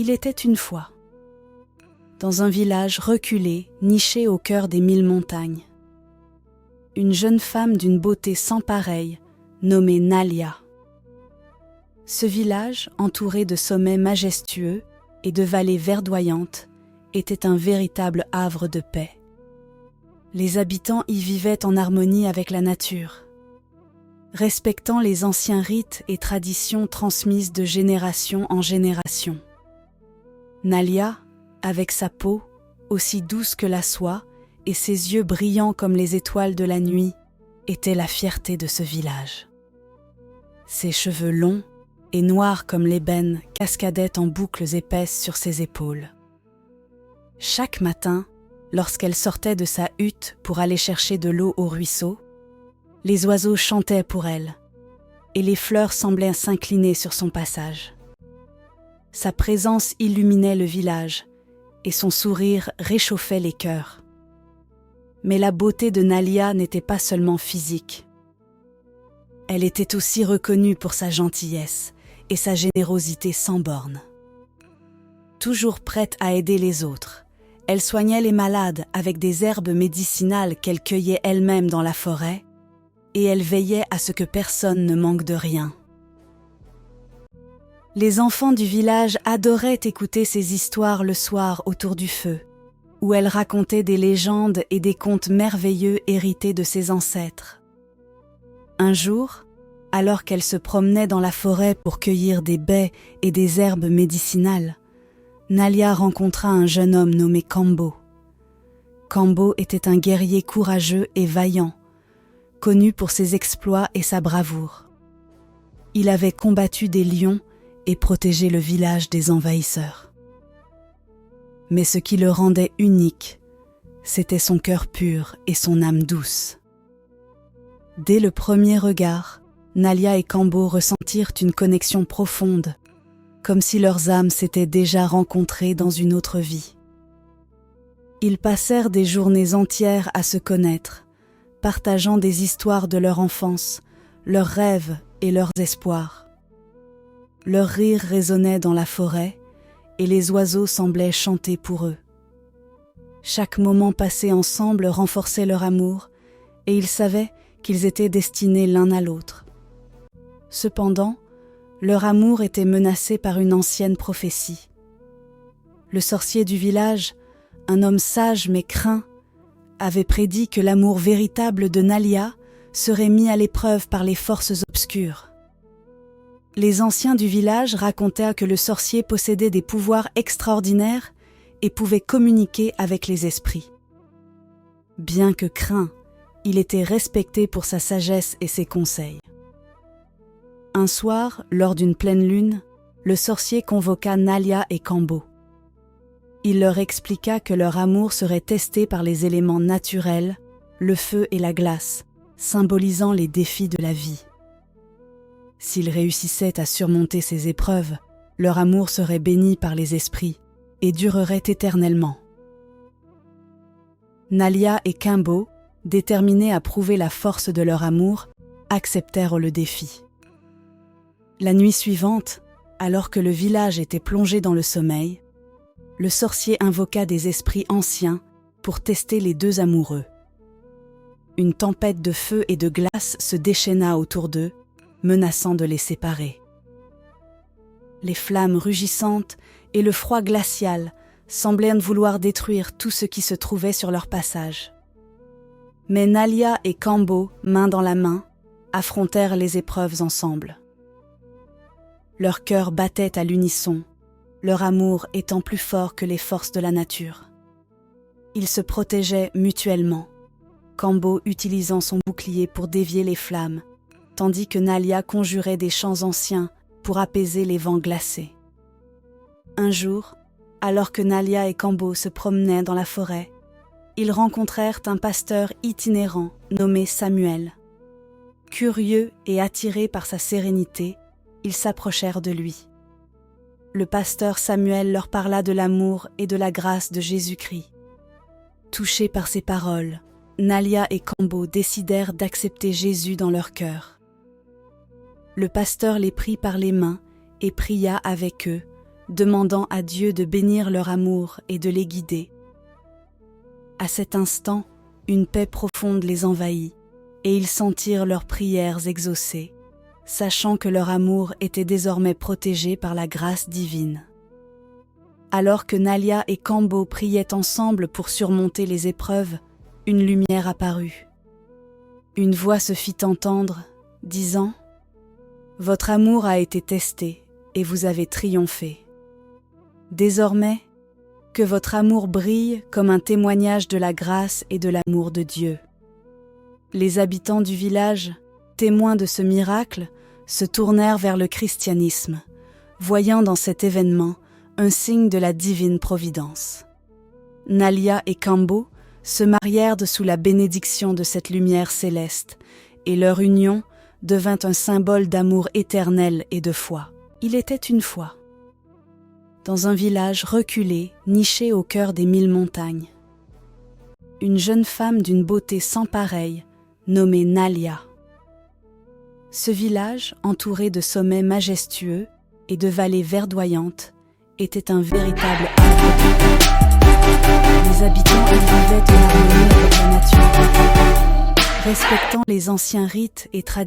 Il était une fois, dans un village reculé, niché au cœur des 1000 montagnes, une jeune femme d'une beauté sans pareille, nommée Nalia. Ce village, entouré de sommets majestueux et de vallées verdoyantes, était un véritable havre de paix. Les habitants y vivaient en harmonie avec la nature, respectant les anciens rites et traditions transmises de génération en génération. Nalia, avec sa peau, aussi douce que la soie, et ses yeux brillants comme les étoiles de la nuit, était la fierté de ce village. Ses cheveux longs et noirs comme l'ébène cascadaient en boucles épaisses sur ses épaules. Chaque matin, lorsqu'elle sortait de sa hutte pour aller chercher de l'eau au ruisseau, les oiseaux chantaient pour elle, et les fleurs semblaient s'incliner sur son passage. Sa présence illuminait le village, et son sourire réchauffait les cœurs. Mais la beauté de Nalia n'était pas seulement physique. Elle était aussi reconnue pour sa gentillesse et sa générosité sans bornes. Toujours prête à aider les autres, elle soignait les malades avec des herbes médicinales qu'elle cueillait elle-même dans la forêt, et elle veillait à ce que personne ne manque de rien. Les enfants du village adoraient écouter ses histoires le soir autour du feu, où elle racontait des légendes et des contes merveilleux hérités de ses ancêtres. Un jour, alors qu'elle se promenait dans la forêt pour cueillir des baies et des herbes médicinales, Nalia rencontra un jeune homme nommé Kambo. Kambo était un guerrier courageux et vaillant, connu pour ses exploits et sa bravoure. Il avait combattu des lions et protégé le village des envahisseurs. Mais ce qui le rendait unique, c'était son cœur pur et son âme douce. Dès le premier regard, Nalia et Kambo ressentirent une connexion profonde, comme si leurs âmes s'étaient déjà rencontrées dans une autre vie. Ils passèrent des journées entières à se connaître, partageant des histoires de leur enfance, leurs rêves et leurs espoirs. Leurs rires résonnaient dans la forêt, et les oiseaux semblaient chanter pour eux. Chaque moment passé ensemble renforçait leur amour, et ils savaient qu'ils étaient destinés l'un à l'autre. Cependant, leur amour était menacé par une ancienne prophétie. Le sorcier du village, un homme sage mais craint, avait prédit que l'amour véritable de Nalia serait mis à l'épreuve par les forces obscures. Les anciens du village racontaient que le sorcier possédait des pouvoirs extraordinaires et pouvait communiquer avec les esprits. Bien que craint, il était respecté pour sa sagesse et ses conseils. Un soir, lors d'une pleine lune, le sorcier convoqua Nalia et Kambo. Il leur expliqua que leur amour serait testé par les éléments naturels, le feu et la glace, symbolisant les défis de la vie. S'ils réussissaient à surmonter ces épreuves, leur amour serait béni par les esprits et durerait éternellement. Nalia et Kambo, déterminés à prouver la force de leur amour, acceptèrent le défi. La nuit suivante, alors que le village était plongé dans le sommeil, le sorcier invoqua des esprits anciens pour tester les deux amoureux. Une tempête de feu et de glace se déchaîna autour d'eux, menaçant de les séparer. Les flammes rugissantes et le froid glacial semblaient vouloir détruire tout ce qui se trouvait sur leur passage. Mais Nalia et Kambo, main dans la main, affrontèrent les épreuves ensemble. Leurs cœurs battaient à l'unisson, leur amour étant plus fort que les forces de la nature. Ils se protégeaient mutuellement, Kambo utilisant son bouclier pour dévier les flammes, tandis que Nalia conjurait des chants anciens pour apaiser les vents glacés. Un jour, alors que Nalia et Kambo se promenaient dans la forêt, ils rencontrèrent un pasteur itinérant nommé Samuel. Curieux et attirés par sa sérénité, ils s'approchèrent de lui. Le pasteur Samuel leur parla de l'amour et de la grâce de Jésus-Christ. Touchés par ces paroles, Nalia et Kambo décidèrent d'accepter Jésus dans leur cœur. Le pasteur les prit par les mains et pria avec eux, demandant à Dieu de bénir leur amour et de les guider. À cet instant, une paix profonde les envahit, et ils sentirent leurs prières exaucées, sachant que leur amour était désormais protégé par la grâce divine. Alors que Nalia et Kambo priaient ensemble pour surmonter les épreuves, une lumière apparut. Une voix se fit entendre, disant « Votre amour a été testé, et vous avez triomphé. Désormais, que votre amour brille comme un témoignage de la grâce et de l'amour de Dieu. » Les habitants du village, témoins de ce miracle, se tournèrent vers le christianisme, voyant dans cet événement un signe de la divine providence. Nalia et Kambo se marièrent sous la bénédiction de cette lumière céleste, et leur union devint un symbole d'amour éternel et de foi. Il était une fois, dans un village reculé, niché au cœur des 1000 montagnes, une jeune femme d'une beauté sans pareille, nommée Nalia. Ce village, entouré de sommets majestueux et de vallées verdoyantes, était un véritable havre. Les habitants y vivaient en harmonie avec la nature, respectant les anciens rites et traditions.